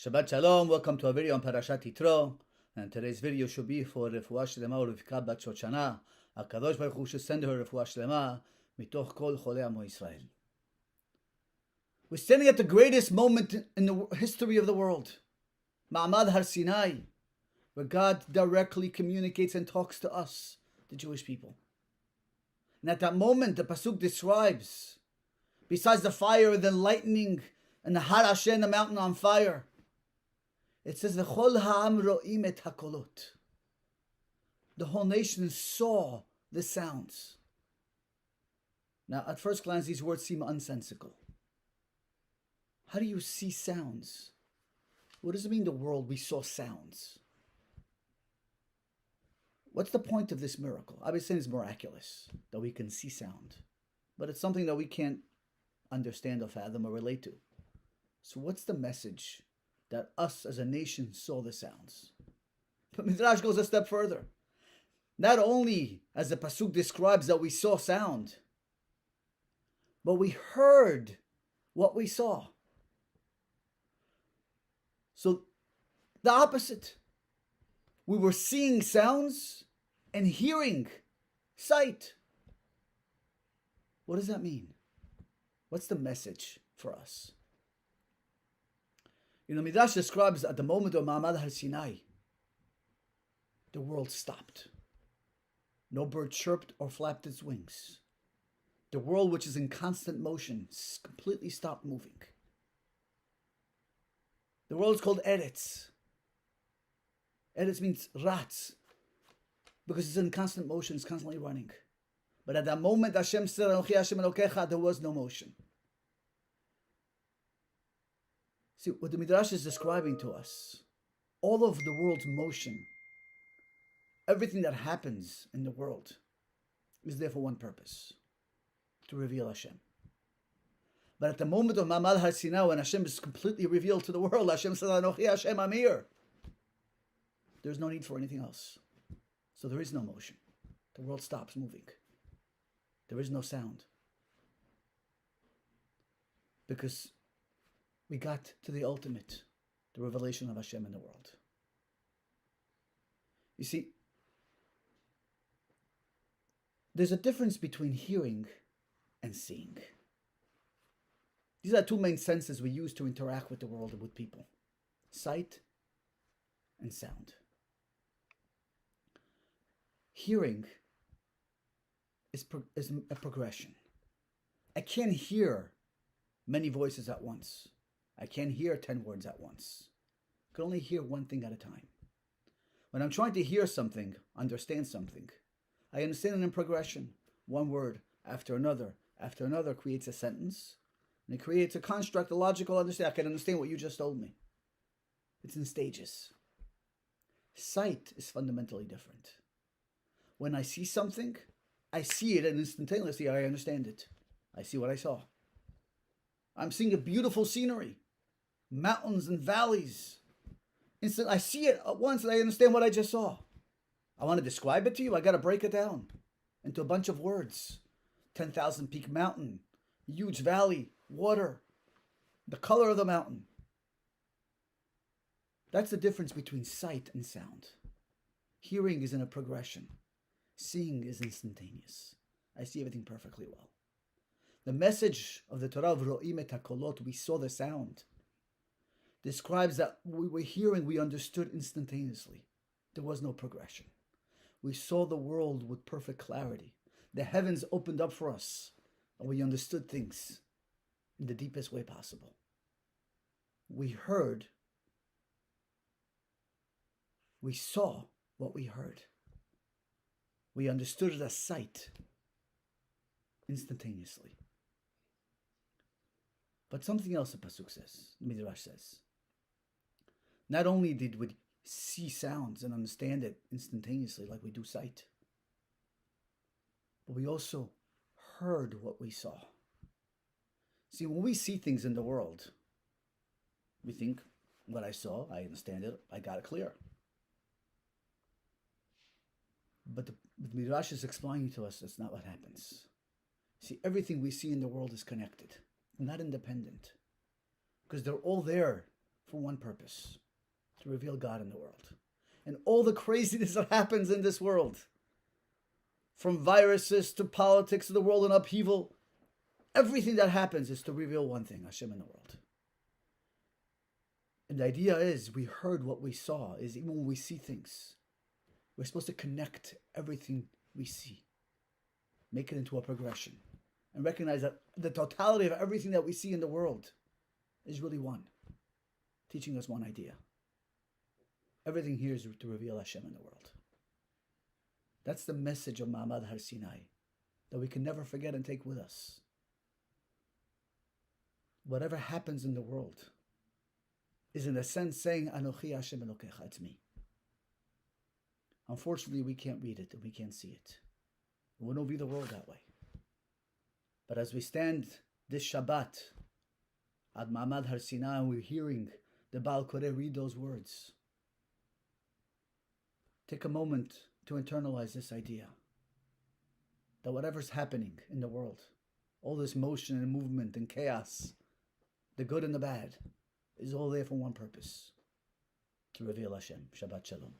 Shabbat Shalom, welcome to a video on Parashat Yitro. And today's video should be for Refuah Shlema Rivka Bat Shoshana. HaKadosh Baruch Hu should send her Refuah Shlema mitoch kol cholei Amo Yisrael. We're standing at the greatest moment in the history of the world. Ma'amad Har Sinai, where God directly communicates and talks to us, the Jewish people. And at that moment, the Pasuk describes, besides the fire and the lightning and the Har Hashem, the mountain on fire, it says, V'chol ha'am ro'im et hakolot. The whole nation saw the sounds. Now, at first glance, these words seem unsensical. How do you see sounds? What does it mean, the world, we saw sounds? What's the point of this miracle? Obviously, it's miraculous that we can see sound. But it's something that we can't understand or fathom or relate to. So what's the message that us as a nation saw the sounds? But Midrash goes a step further. Not only, as the Pasuk describes, that we saw sound, but we heard what we saw. So, the opposite. We were seeing sounds and hearing sight. What does that mean? What's the message for us? Midrash describes at the moment of Ma'amad Har Sinai, the world stopped. No bird chirped or flapped its wings. The world, which is in constant motion, completely stopped moving. The world is called Eretz. Eretz means rats, because it's in constant motion, it's constantly running. But at that moment, Hashem said, Anochi Hashem Elokecha, there was no motion. See, what the Midrash is describing to us, all of the world's motion, everything that happens in the world, is there for one purpose, to reveal Hashem. But at the moment of Ma'amad Har Sinai, when Hashem is completely revealed to the world, Hashem says, Anochi Hashem, I'm here. There's no need for anything else. So there is no motion. The world stops moving. There is no sound. Because we got to the ultimate, the revelation of Hashem in the world. You see, there's a difference between hearing and seeing. These are two main senses we use to interact with the world and with people: sight and sound. Hearing is a progression. I can't hear many voices at once. I can't hear 10 words at once. I can only hear one thing at a time. When I'm trying to hear something, understand something, I understand it in progression. One word after another creates a sentence, and it creates a construct, a logical understanding. I can understand what you just told me. It's in stages. Sight is fundamentally different. When I see something, I see it and instantaneously I understand it. I see what I saw. I'm seeing a beautiful scenery, mountains and valleys. I see it at once and I understand what I just saw. I want to describe it to you. I got to break it down into a bunch of words. 10,000 peak mountain, huge valley, water, the color of the mountain. That's the difference between sight and sound. Hearing is in a progression. Seeing is instantaneous. I see everything perfectly well. The message of the Torah of Ro'im et HaKolot, we saw the sound, describes that we were hearing, we understood instantaneously. There was no progression. We saw the world with perfect clarity. The heavens opened up for us, and we understood things in the deepest way possible. We heard, we saw what we heard. We understood it as sight instantaneously. But something else the Pasuk says, the Midrash says. Not only did we see sounds and understand it instantaneously like we do sight, but we also heard what we saw. See, when we see things in the world, we think, what I saw, I understand it, I got it clear. But the Midrash is explaining to us that's not what happens. See, everything we see in the world is connected, not independent. Because they're all there for one purpose, to reveal God in the world. And all the craziness that happens in this world, from viruses to politics to the world in upheaval, everything that happens is to reveal one thing, Hashem in the world. And the idea is, we heard what we saw, is even when we see things, we're supposed to connect everything we see, make it into a progression, and recognize that the totality of everything that we see in the world is really one, teaching us one idea. Everything here is to reveal Hashem in the world. That's the message of Ma'amad Har Sinai, that we can never forget and take with us. Whatever happens in the world is in a sense saying, Anochi Hashem Elokecha, it's me. Unfortunately, we can't read it and we can't see it. We don't view the world that way. But as we stand this Shabbat at Ma'amad Har Sinai, and we're hearing the Baal Koreh read those words, take a moment to internalize this idea that whatever's happening in the world, all this motion and movement and chaos, the good and the bad, is all there for one purpose, to reveal Hashem. Shabbat Shalom.